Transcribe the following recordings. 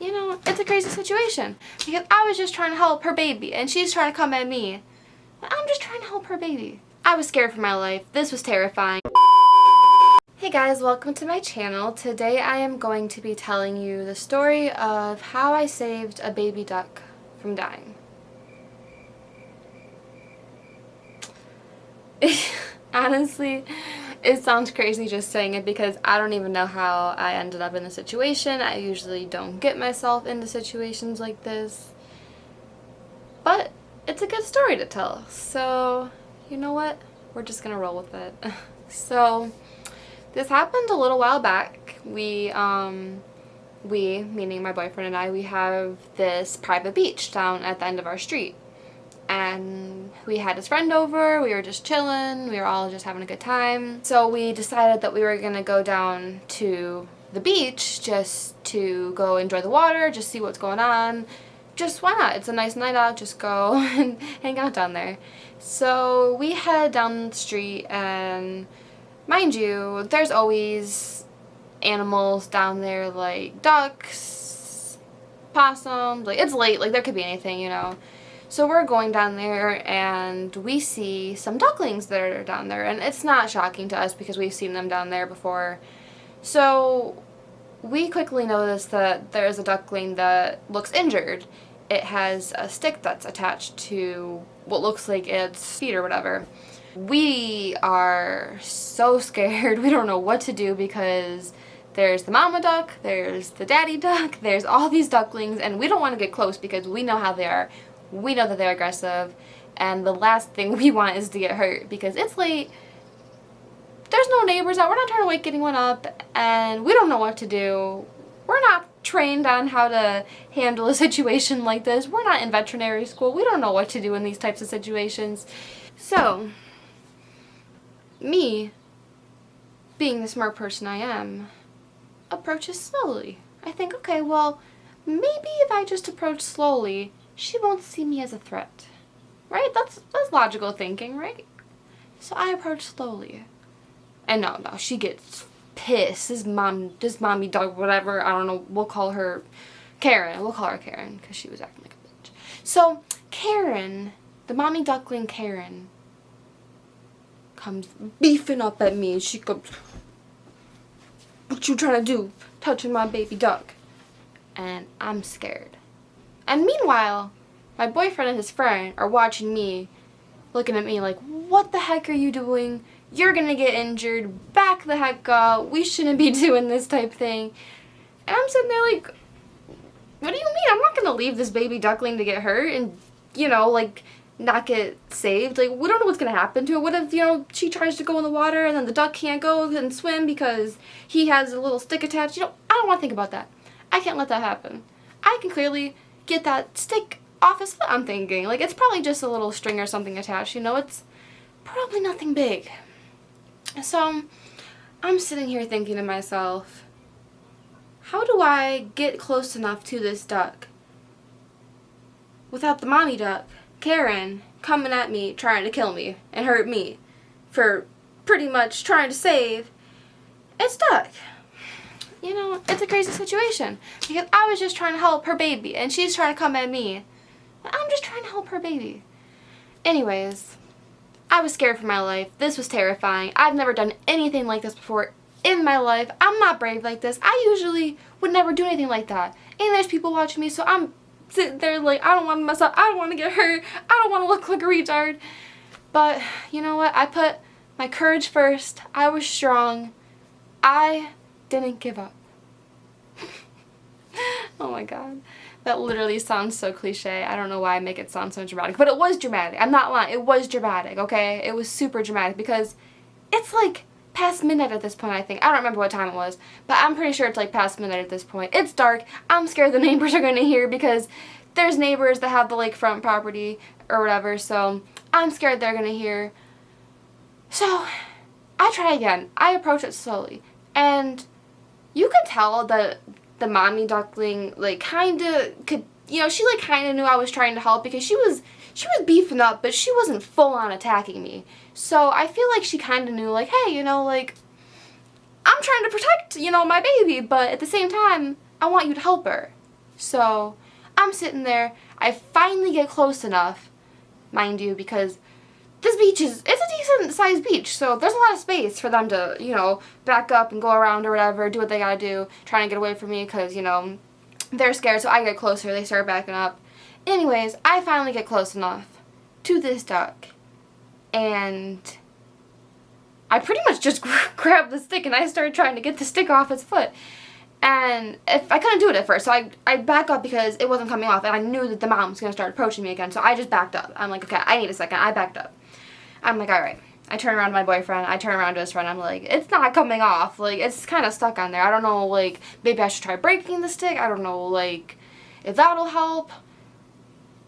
you know, it's a crazy situation because I was just trying to help her baby and she's trying to come at me. I'm just trying to help her baby. I was scared for my life. This was terrifying. Hey guys, welcome to my channel. Today I am going to be telling you the story of how I saved a baby duck from dying. Honestly, it sounds crazy just saying it because I don't even know how I ended up in the situation. I usually don't get myself into situations like this. But it's a good story to tell. So, you know what? We're just gonna roll with it. So, this happened a little while back. We, meaning my boyfriend and I, we have this private beach down at the end of our street. And we had his friend over, we were just chilling, we were all just having a good time. So we decided that we were gonna go down to the beach just to go enjoy the water, just see what's going on. Just why not? It's a nice night out, just go and hang out down there. So we head down the street and mind you, there's always animals down there like ducks, possums, like it's late, like there could be anything, you know. So we're going down there and we see some ducklings that are down there, and it's not shocking to us because we've seen them down there before. So we quickly notice that there's a duckling that looks injured. It has a stick that's attached to what looks like its feet or whatever. We are so scared. We don't know what to do because there's the mama duck, there's the daddy duck, there's all these ducklings, and we don't want to get close because we know how they are. We know that they're aggressive, and the last thing we want is to get hurt because it's late. There's no neighbors out. We're not trying to wake anyone up, and we don't know what to do. We're not trained on how to handle a situation like this. We're not in veterinary school. We don't know what to do in these types of situations. So, me, being the smart person I am, approaches slowly. I think, okay, well, maybe if I just approach slowly, she won't see me as a threat, right? That's logical thinking, right? So I approach slowly, and no, she gets pissed. This mommy dog, whatever, I don't know, we'll call her Karen. We'll call her Karen, because she was acting like a bitch. So Karen, the mommy duckling Karen, comes beefing up at me, and she goes, "What you trying to do, touching my baby duck?" And I'm scared. And meanwhile, my boyfriend and his friend are watching me, looking at me like, what the heck are you doing? You're gonna get injured. Back the heck up. We shouldn't be doing this type thing. And I'm sitting there like, what do you mean? I'm not gonna leave this baby duckling to get hurt and, you know, like, not get saved. Like, we don't know what's gonna happen to it. What if, you know, she tries to go in the water and then the duck can't go and swim because he has a little stick attached? You know, I don't want to think about that. I can't let that happen. I can clearly get that stick off his foot, I'm thinking. Like, it's probably just a little string or something attached, you know, it's probably nothing big. So, I'm sitting here thinking to myself, how do I get close enough to this duck without the mommy duck, Karen, coming at me, trying to kill me and hurt me for pretty much trying to save its duck? You know, it's a crazy situation because I was just trying to help her baby and she's trying to come at me. I'm just trying to help her baby. Anyways, I was scared for my life. This was terrifying. I've never done anything like this before in my life. I'm not brave like this. I usually would never do anything like that. And there's people watching me, so I'm sitting there like, I don't want to mess up. I don't want to get hurt. I don't want to look like a retard. But you know what? I put my courage first. I was strong. I didn't give up. Oh my god. That literally sounds so cliche. I don't know why I make it sound so dramatic. But it was dramatic. I'm not lying. It was dramatic, okay? It was super dramatic because it's like past midnight at this point, I think. I don't remember what time it was. But I'm pretty sure it's like past midnight at this point. It's dark. I'm scared the neighbors are going to hear because there's neighbors that have the lakefront property or whatever. So I'm scared they're going to hear. So I try again. I approach it slowly. And you could tell that the mommy duckling, like, kind of could, you know, she, like, kind of knew I was trying to help because she was beefing up, but she wasn't full-on attacking me. So I feel like she kind of knew, like, hey, you know, like, I'm trying to protect, you know, my baby, but at the same time, I want you to help her. So I'm sitting there. I finally get close enough, mind you, because this beach it's a decent sized beach, so there's a lot of space for them to, you know, back up and go around or whatever, do what they gotta do, trying to get away from me because, you know, they're scared, so I get closer, they start backing up. Anyways, I finally get close enough to this duck, and I pretty much just grabbed the stick and I started trying to get the stick off its foot. And if I couldn't do it at first, so I back up because it wasn't coming off, and I knew that the mom was going to start approaching me again, so I just backed up. I'm like, okay, I need a second. I backed up. I'm like, alright. I turn around to my boyfriend. I turn around to his friend. I'm like, it's not coming off. Like, it's kind of stuck on there. I don't know, like, maybe I should try breaking the stick. I don't know, like, if that'll help.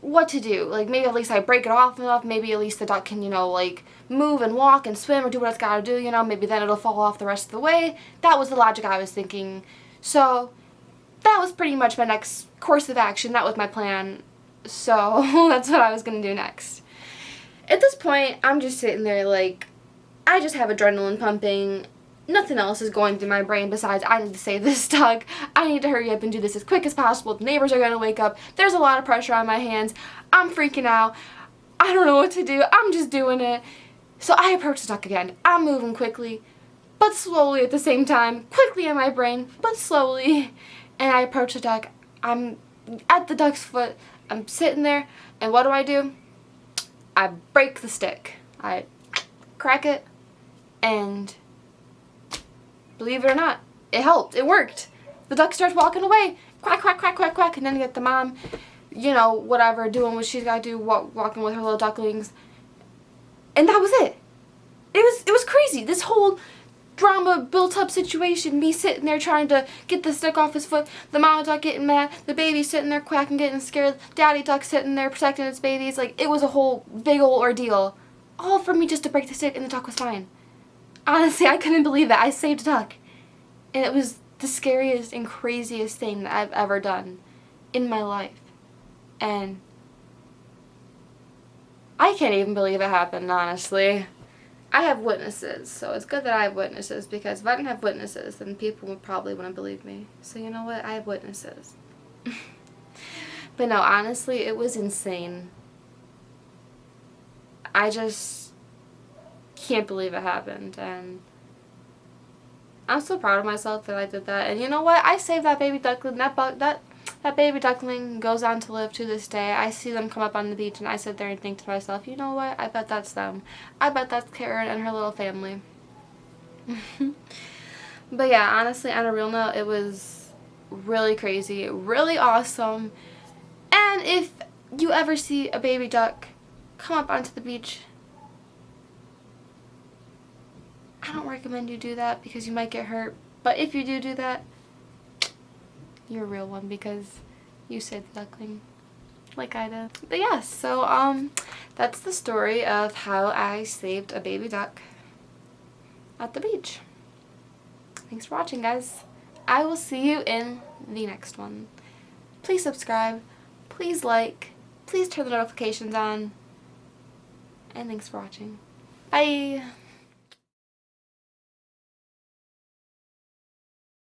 What to do. Like, maybe at least I break it off enough. Maybe at least the duck can, you know, like, move and walk and swim or do what it's got to do, you know. Maybe then it'll fall off the rest of the way. That was the logic I was thinking. So, that was pretty much my next course of action. That was my plan. So, that's what I was going to do next. At this point, I'm just sitting there like, I just have adrenaline pumping. Nothing else is going through my brain besides I need to save this duck. I need to hurry up and do this as quick as possible. The neighbors are going to wake up. There's a lot of pressure on my hands. I'm freaking out. I don't know what to do. I'm just doing it. So I approach the duck again. I'm moving quickly, but slowly at the same time. Quickly in my brain, but slowly. And I approach the duck. I'm at the duck's foot. I'm sitting there, and what do? I break the stick. I crack it, and believe it or not, it helped. It worked. The duck starts walking away. Quack, quack, quack, quack, quack. And then you get the mom, you know, whatever, doing what she's got to do, walking with her little ducklings. And that was it. It was crazy. This whole drama built up situation, me sitting there trying to get the stick off his foot, the mama duck getting mad, the baby sitting there quacking, getting scared, daddy duck sitting there protecting its babies. Like, it was a whole big old ordeal. All for me just to break the stick, and the duck was fine. Honestly, I couldn't believe it. I saved a duck. And it was the scariest and craziest thing that I've ever done in my life. And I can't even believe it happened, honestly. I have witnesses, so it's good that I have witnesses, because if I didn't have witnesses, then people probably wouldn't believe me. So you know what? I have witnesses. But no, honestly, it was insane. I just can't believe it happened, and I'm so proud of myself that I did that. And you know what? I saved that baby duckling. That baby duckling goes on to live to this day. I see them come up on the beach, and I sit there and think to myself, you know what? I bet that's them. I bet that's Karen and her little family. But yeah, honestly, on a real note, it was really crazy, really awesome. And if you ever see a baby duck come up onto the beach, I don't recommend you do that because you might get hurt. But if you do that, you're a real one because you saved the duckling like I did. But yeah, so that's the story of how I saved a baby duck at the beach. Thanks for watching, guys. I will see you in the next one. Please subscribe, please like, please turn the notifications on, and thanks for watching. Bye!